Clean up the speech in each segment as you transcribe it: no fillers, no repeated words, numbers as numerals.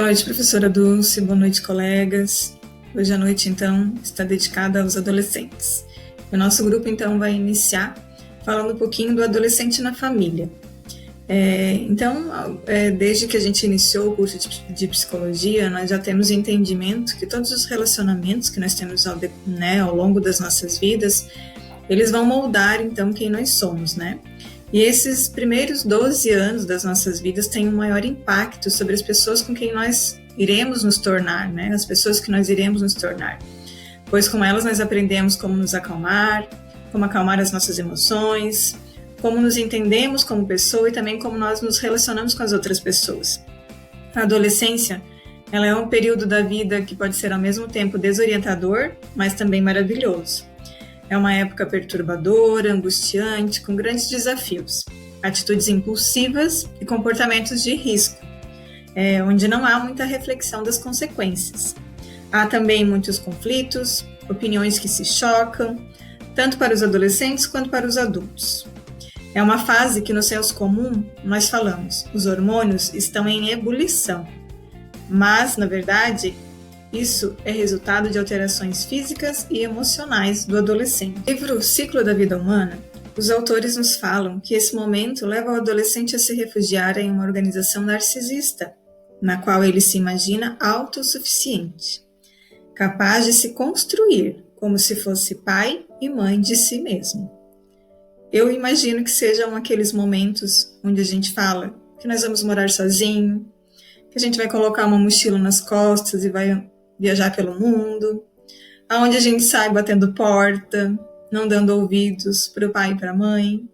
Boa noite, professora Dulce. Boa noite, colegas. Hoje à noite, então, está dedicada aos adolescentes. O nosso grupo, então, vai iniciar falando um pouquinho do adolescente na família. Desde que a gente iniciou o curso de psicologia, nós já temos entendimento que todos os relacionamentos que nós temos ao longo das nossas vidas, eles vão moldar, então, quem nós somos, né? E esses primeiros 12 anos das nossas vidas têm um maior impacto sobre as pessoas com quem nós iremos nos tornar, né? As pessoas que nós iremos nos tornar. Pois com elas nós aprendemos como nos acalmar, como acalmar as nossas emoções, como nos entendemos como pessoa e também como nós nos relacionamos com as outras pessoas. A adolescência, ela é um período da vida que pode ser ao mesmo tempo desorientador, mas também maravilhoso. É uma época perturbadora, angustiante, com grandes desafios, atitudes impulsivas e comportamentos de risco, onde não há muita reflexão das consequências. Há também muitos conflitos, opiniões que se chocam, tanto para os adolescentes quanto para os adultos. É uma fase que no senso comum nós falamos, os hormônios estão em ebulição, mas, na verdade, isso é resultado de alterações físicas e emocionais do adolescente. No livro Ciclo da Vida Humana, os autores nos falam que esse momento leva o adolescente a se refugiar em uma organização narcisista, na qual ele se imagina autossuficiente, capaz de se construir como se fosse pai e mãe de si mesmo. Eu imagino que sejam aqueles momentos onde a gente fala que nós vamos morar sozinho, que a gente vai colocar uma mochila nas costas e vai viajar pelo mundo, aonde a gente sai batendo porta, não dando ouvidos para o pai e para a mãe,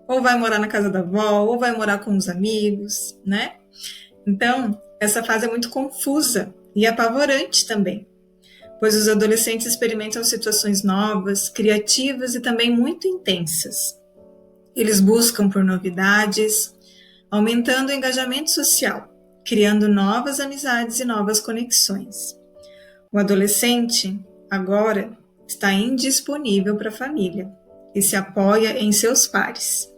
ou vai morar na casa da avó, ou vai morar com os amigos, né? Então, essa fase é muito confusa e apavorante também, pois os adolescentes experimentam situações novas, criativas e também muito intensas. Eles buscam por novidades, aumentando o engajamento social, criando novas amizades e novas conexões. O adolescente, agora, está indisponível para a família e se apoia em seus pares.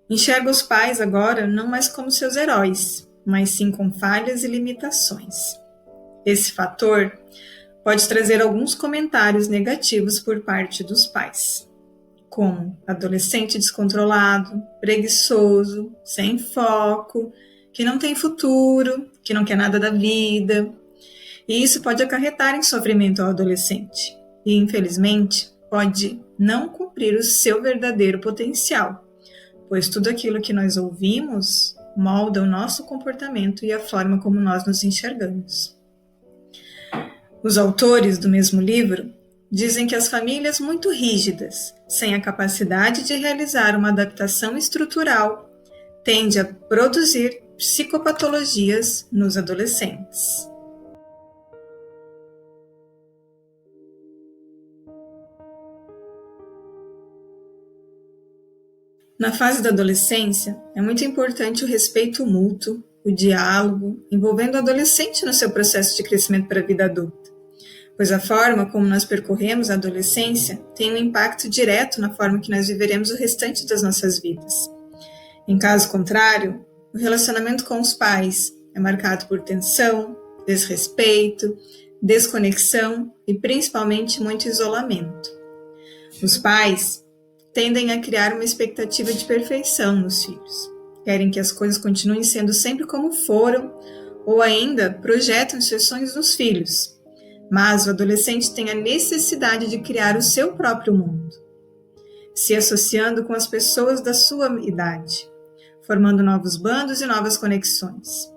Enxerga os pais agora não mais como seus heróis, mas sim com falhas e limitações. Esse fator pode trazer alguns comentários negativos por parte dos pais, como adolescente descontrolado, preguiçoso, sem foco, que não tem futuro, que não quer nada da vida. E isso pode acarretar em sofrimento ao adolescente e, infelizmente, pode não cumprir o seu verdadeiro potencial, pois tudo aquilo que nós ouvimos molda o nosso comportamento e a forma como nós nos enxergamos. Os autores do mesmo livro dizem que as famílias muito rígidas, sem a capacidade de realizar uma adaptação estrutural, tendem a produzir psicopatologias nos adolescentes. Na fase da adolescência, é muito importante o respeito mútuo, o diálogo, envolvendo o adolescente no seu processo de crescimento para a vida adulta, pois a forma como nós percorremos a adolescência tem um impacto direto na forma que nós viveremos o restante das nossas vidas. Em caso contrário, o relacionamento com os pais é marcado por tensão, desrespeito, desconexão e principalmente muito isolamento. Os pais tendem a criar uma expectativa de perfeição nos filhos. Querem que as coisas continuem sendo sempre como foram, ou ainda projetam seus sonhos nos filhos. Mas o adolescente tem a necessidade de criar o seu próprio mundo, se associando com as pessoas da sua idade, formando novos bandos e novas conexões.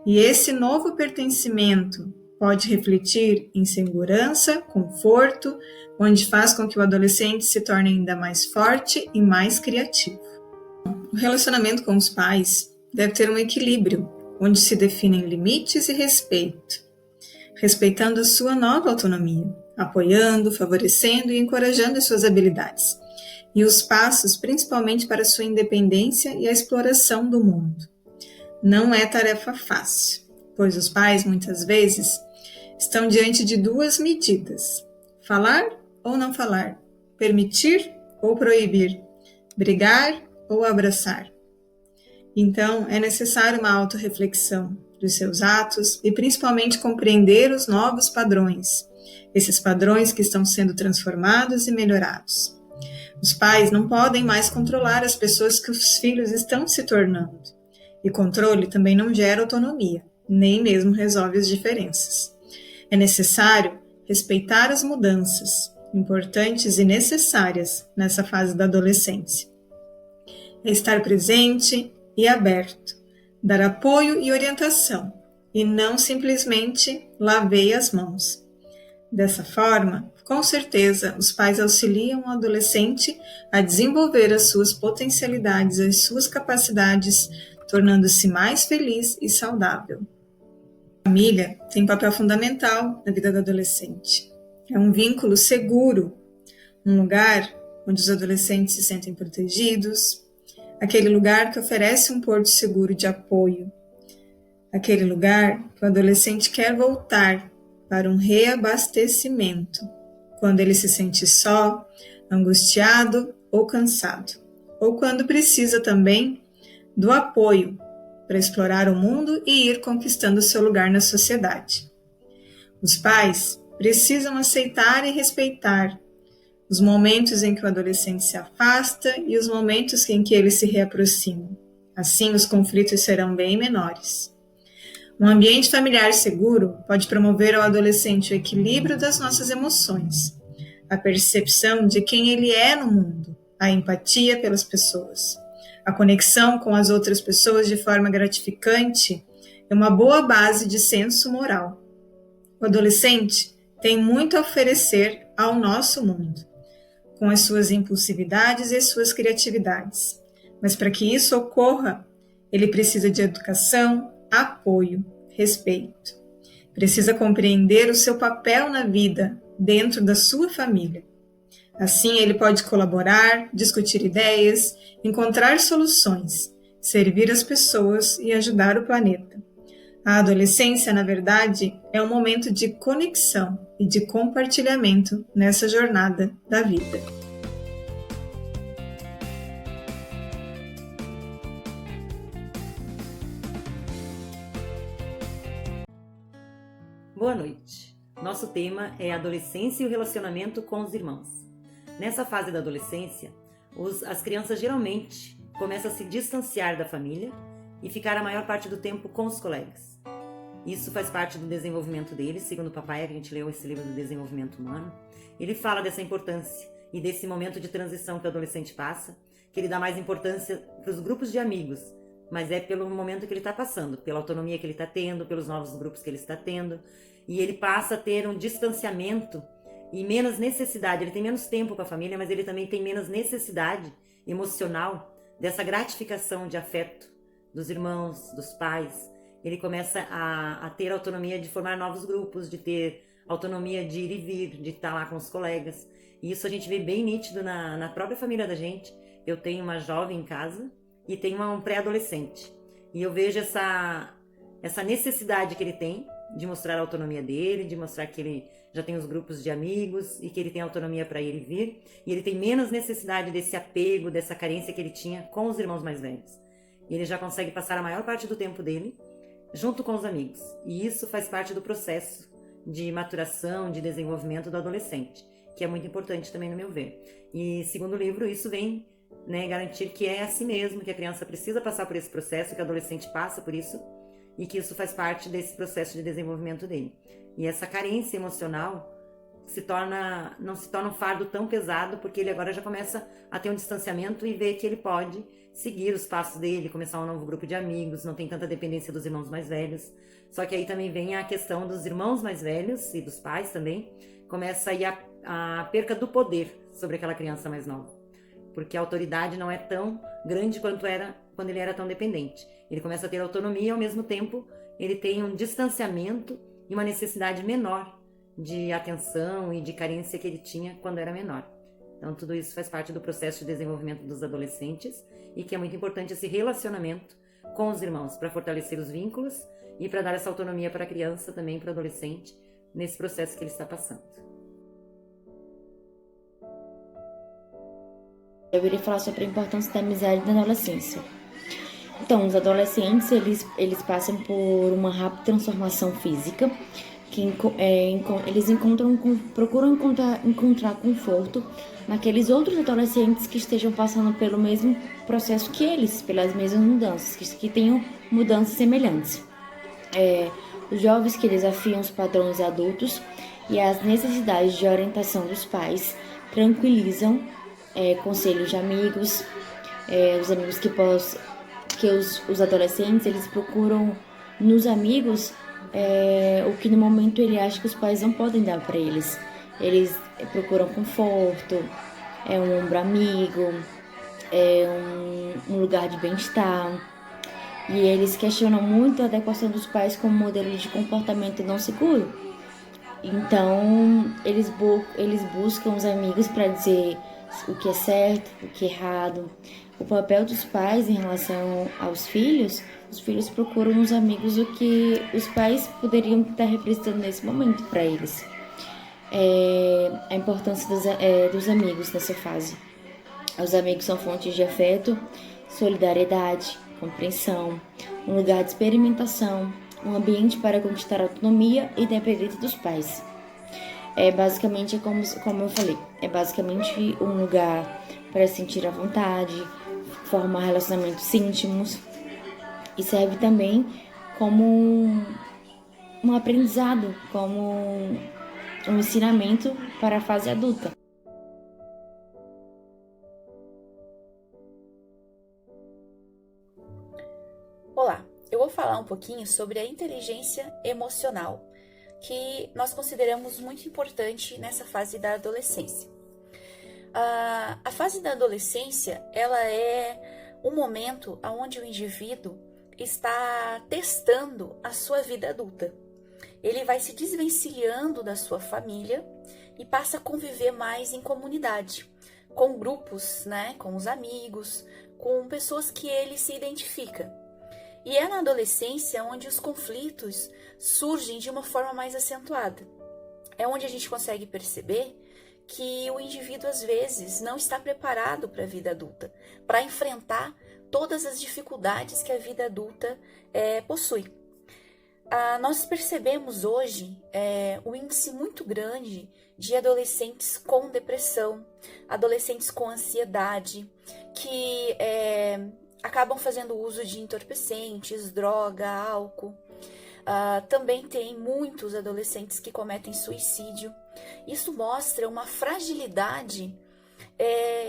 E esse novo pertencimento pode refletir em segurança, conforto, onde faz com que o adolescente se torne ainda mais forte e mais criativo. O relacionamento com os pais deve ter um equilíbrio, onde se definem limites e respeito, respeitando a sua nova autonomia, apoiando, favorecendo e encorajando as suas habilidades, e os passos principalmente para a sua independência e a exploração do mundo. Não é tarefa fácil, pois os pais, muitas vezes, estão diante de duas medidas: falar ou não falar, permitir ou proibir, brigar ou abraçar. Então, é necessário uma autorreflexão, dos seus atos e principalmente compreender os novos padrões, esses padrões que estão sendo transformados e melhorados. Os pais não podem mais controlar as pessoas que os filhos estão se tornando. E controle também não gera autonomia, nem mesmo resolve as diferenças. É necessário respeitar as mudanças, importantes e necessárias nessa fase da adolescência. É estar presente e aberto, dar apoio e orientação, e não simplesmente lavei as mãos. Dessa forma, com certeza, os pais auxiliam o adolescente a desenvolver as suas potencialidades, as suas capacidades, tornando-se mais feliz e saudável. A família tem um papel fundamental na vida do adolescente. É um vínculo seguro, um lugar onde os adolescentes se sentem protegidos, aquele lugar que oferece um porto seguro de apoio, aquele lugar que o adolescente quer voltar para um reabastecimento, quando ele se sente só, angustiado ou cansado, ou quando precisa também do apoio para explorar o mundo e ir conquistando seu lugar na sociedade. Os pais precisam aceitar e respeitar os momentos em que o adolescente se afasta e os momentos em que ele se reaproxima. Assim, os conflitos serão bem menores. Um ambiente familiar seguro pode promover ao adolescente o equilíbrio das nossas emoções, a percepção de quem ele é no mundo, a empatia pelas pessoas. A conexão com as outras pessoas de forma gratificante é uma boa base de senso moral. O adolescente tem muito a oferecer ao nosso mundo, com as suas impulsividades e suas criatividades. Mas para que isso ocorra, ele precisa de educação, apoio, respeito. Precisa compreender o seu papel na vida dentro da sua família. Assim, ele pode colaborar, discutir ideias, encontrar soluções, servir as pessoas e ajudar o planeta. A adolescência, na verdade, é um momento de conexão e de compartilhamento nessa jornada da vida. Boa noite. Nosso tema é a adolescência e o relacionamento com os irmãos. Nessa fase da adolescência, as crianças geralmente começam a se distanciar da família e ficar a maior parte do tempo com os colegas. Isso faz parte do desenvolvimento deles, segundo o papai, a gente leu esse livro do desenvolvimento humano. Ele fala dessa importância e desse momento de transição que o adolescente passa, que ele dá mais importância para os grupos de amigos, mas é pelo momento que ele está passando, pela autonomia que ele está tendo, pelos novos grupos que ele está tendo, e ele passa a ter um distanciamento e menos necessidade, ele tem menos tempo com a família, mas ele também tem menos necessidade emocional dessa gratificação de afeto dos irmãos, dos pais. Ele começa a ter autonomia de formar novos grupos, de ter autonomia de ir e vir, de estar lá com os colegas. E isso a gente vê bem nítido na própria família da gente. Eu tenho uma jovem em casa e tenho um pré-adolescente. E eu vejo essa necessidade que ele tem de mostrar a autonomia dele, de mostrar que ele já tem os grupos de amigos e que ele tem autonomia para ir e vir. E ele tem menos necessidade desse apego, dessa carência que ele tinha com os irmãos mais velhos. E ele já consegue passar a maior parte do tempo dele junto com os amigos. E isso faz parte do processo de maturação, de desenvolvimento do adolescente, que é muito importante também no meu ver. E segundo o livro, isso vem garantir que é assim mesmo, que a criança precisa passar por esse processo, que o adolescente passa por isso, e que isso faz parte desse processo de desenvolvimento dele. E essa carência emocional não se torna um fardo tão pesado, porque ele agora já começa a ter um distanciamento e ver que ele pode seguir os passos dele, começar um novo grupo de amigos, não tem tanta dependência dos irmãos mais velhos. Só que aí também vem a questão dos irmãos mais velhos e dos pais também, começa aí a perca do poder sobre aquela criança mais nova, porque a autoridade não é tão grande quanto era quando ele era tão dependente. Ele começa a ter autonomia e ao mesmo tempo ele tem um distanciamento e uma necessidade menor de atenção e de carência que ele tinha quando era menor. Então tudo isso faz parte do processo de desenvolvimento dos adolescentes e que é muito importante esse relacionamento com os irmãos para fortalecer os vínculos e para dar essa autonomia para a criança também, para o adolescente, nesse processo que ele está passando. Eu irei falar sobre a importância da amizade na adolescência. Então, os adolescentes, eles passam por uma rápida transformação física, eles procuram encontrar conforto naqueles outros adolescentes que estejam passando pelo mesmo processo que eles, pelas mesmas mudanças, que tenham mudanças semelhantes. Os jovens que desafiam os padrões adultos e as necessidades de orientação dos pais tranquilizam conselhos de amigos, os amigos que os adolescentes eles procuram nos amigos o que no momento ele acha que os pais não podem dar para eles. Eles procuram conforto, um ombro amigo, um lugar de bem-estar. E eles questionam muito a adequação dos pais como modelo de comportamento não seguro. Então, eles buscam os amigos para dizer o que é certo, o que é errado. O papel dos pais em relação aos filhos, os filhos procuram nos amigos o que os pais poderiam estar representando nesse momento para eles. A importância dos amigos nessa fase. Os amigos são fontes de afeto, solidariedade, compreensão, um lugar de experimentação, um ambiente para conquistar a autonomia e independência dos pais. Basicamente, como eu falei, é basicamente um lugar para sentir à vontade, formar relacionamentos íntimos e serve também como um aprendizado, como um ensinamento para a fase adulta. Olá, eu vou falar um pouquinho sobre a inteligência emocional, que nós consideramos muito importante nessa fase da adolescência. A fase da adolescência, ela é um momento onde o indivíduo está testando a sua vida adulta. Ele vai se desvencilhando da sua família e passa a conviver mais em comunidade, com grupos, com os amigos, com pessoas que ele se identifica. E é na adolescência onde os conflitos surgem de uma forma mais acentuada. É onde a gente consegue perceber que o indivíduo, às vezes, não está preparado para a vida adulta, para enfrentar todas as dificuldades que a vida adulta possui. Nós percebemos hoje um índice muito grande de adolescentes com depressão, adolescentes com ansiedade, que acabam fazendo uso de entorpecentes, droga, álcool. Também tem muitos adolescentes que cometem suicídio. Isso mostra uma fragilidade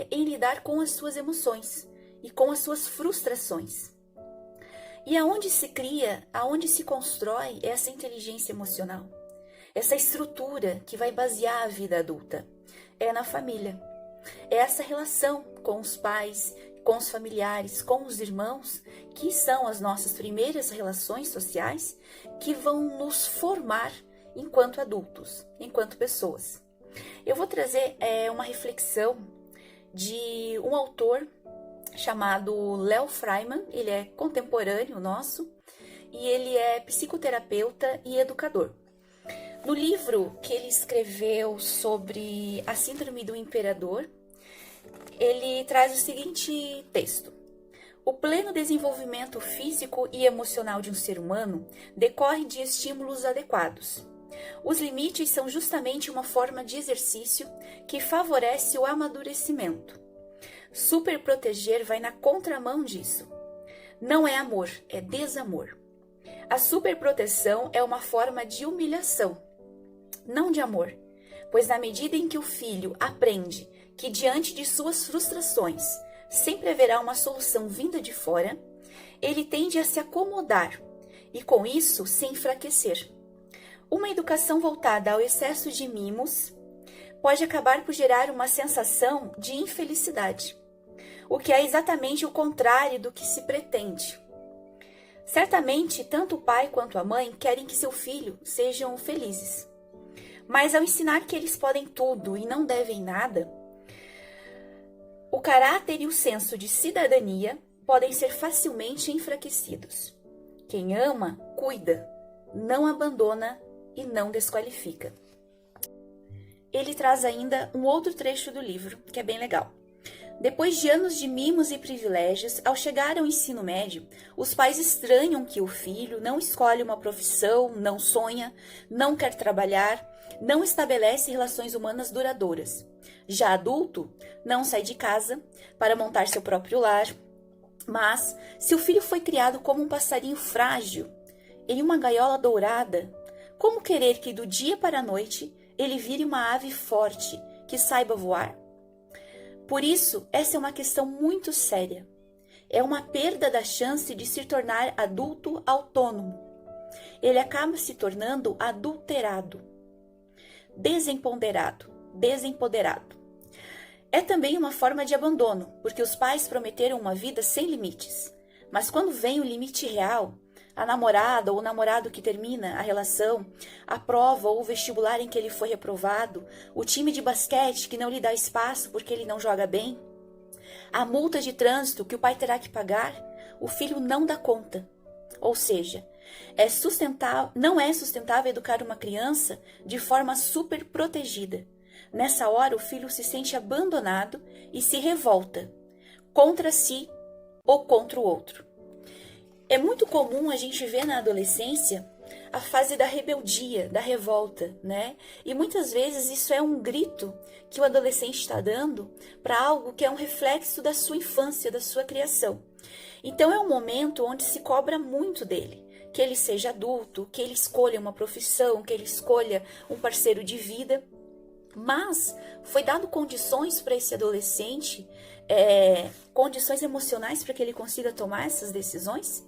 em lidar com as suas emoções e com as suas frustrações. E aonde se cria, aonde se constrói essa inteligência emocional? Essa estrutura que vai basear a vida adulta? É na família. É essa relação com os pais, com os familiares, com os irmãos, que são as nossas primeiras relações sociais, que vão nos formar enquanto adultos, enquanto pessoas. Eu vou trazer uma reflexão de um autor chamado Léo Freiman. Ele é contemporâneo nosso e ele é psicoterapeuta e educador. No livro que ele escreveu sobre a síndrome do imperador, ele traz o seguinte texto: o pleno desenvolvimento físico e emocional de um ser humano decorre de estímulos adequados. Os limites são justamente uma forma de exercício que favorece o amadurecimento. Superproteger vai na contramão disso. Não é amor, é desamor. A superproteção é uma forma de humilhação, não de amor, pois na medida em que o filho aprende que diante de suas frustrações sempre haverá uma solução vinda de fora, ele tende a se acomodar e com isso se enfraquecer. Uma educação voltada ao excesso de mimos pode acabar por gerar uma sensação de infelicidade, o que é exatamente o contrário do que se pretende. Certamente, tanto o pai quanto a mãe querem que seu filho sejam felizes. Mas ao ensinar que eles podem tudo e não devem nada, o caráter e o senso de cidadania podem ser facilmente enfraquecidos. Quem ama, cuida, não abandona e não desqualifica. Ele traz ainda um outro trecho do livro que é bem legal. Depois de anos de mimos e privilégios, ao chegar ao ensino médio, os pais estranham que o filho não escolhe uma profissão, não sonha, não quer trabalhar, não estabelece relações humanas duradouras. Já adulto, não sai de casa para montar seu próprio lar, mas se o filho foi criado como um passarinho frágil, em uma gaiola dourada, como querer que do dia para a noite ele vire uma ave forte que saiba voar? Por isso, essa é uma questão muito séria. É uma perda da chance de se tornar adulto autônomo. Ele acaba se tornando adulterado, desempoderado. É também uma forma de abandono, porque os pais prometeram uma vida sem limites. Mas quando vem o limite real, a namorada ou o namorado que termina a relação, a prova ou o vestibular em que ele foi reprovado, o time de basquete que não lhe dá espaço porque ele não joga bem, a multa de trânsito que o pai terá que pagar, o filho não dá conta. Ou seja, não é sustentável educar uma criança de forma super protegida. Nessa hora, o filho se sente abandonado e se revolta contra si ou contra o outro. É muito comum a gente ver na adolescência a fase da rebeldia, da revolta, né? E muitas vezes isso é um grito que o adolescente está dando para algo que é um reflexo da sua infância, da sua criação. Então é um momento onde se cobra muito dele, que ele seja adulto, que ele escolha uma profissão, que ele escolha um parceiro de vida. Mas foi dado condições para esse adolescente, condições emocionais para que ele consiga tomar essas decisões?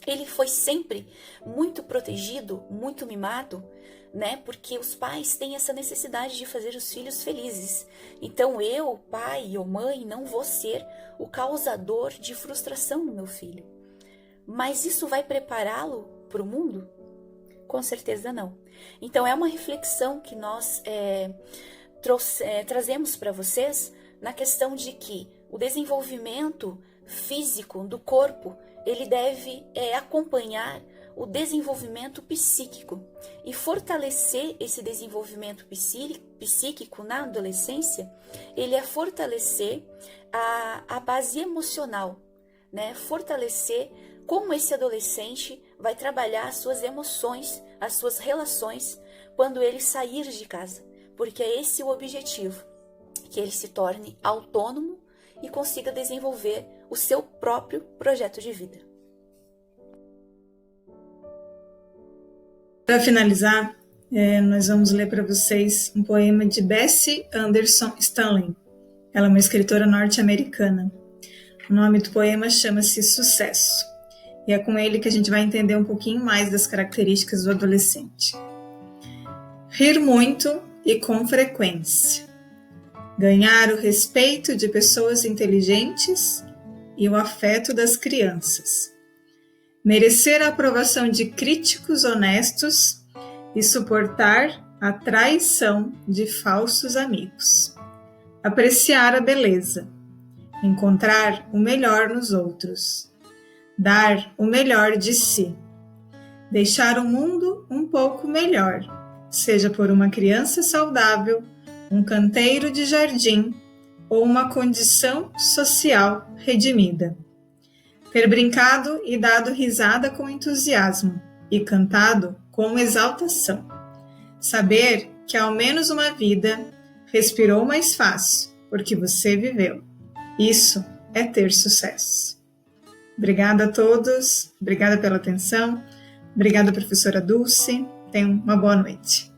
Ele foi sempre muito protegido, muito mimado, né? Porque os pais têm essa necessidade de fazer os filhos felizes. Então eu, pai ou mãe, não vou ser o causador de frustração no meu filho. Mas isso vai prepará-lo para o mundo? Com certeza não. Então é uma reflexão que nós trazemos para vocês na questão de que o desenvolvimento físico do corpo, ele deve acompanhar o desenvolvimento psíquico. E fortalecer esse desenvolvimento psíquico na adolescência, ele é fortalecer a base emocional, né? Fortalecer como esse adolescente vai trabalhar as suas emoções, as suas relações, quando ele sair de casa. Porque é esse o objetivo, que ele se torne autônomo e consiga desenvolver o seu próprio projeto de vida. Para finalizar, nós vamos ler para vocês um poema de Bessie Anderson Stanley. Ela é uma escritora norte-americana. O nome do poema chama-se Sucesso. E é com ele que a gente vai entender um pouquinho mais das características do adolescente. Rir muito e com frequência. Ganhar o respeito de pessoas inteligentes e o afeto das crianças. Merecer a aprovação de críticos honestos e suportar a traição de falsos amigos. Apreciar a beleza. Encontrar o melhor nos outros. Dar o melhor de si. Deixar o mundo um pouco melhor, seja por uma criança saudável, um canteiro de jardim ou uma condição social redimida. Ter brincado e dado risada com entusiasmo e cantado com exaltação. Saber que ao menos uma vida respirou mais fácil, porque você viveu. Isso é ter sucesso. Obrigada a todos, obrigada pela atenção, obrigada professora Dulce, tenham uma boa noite.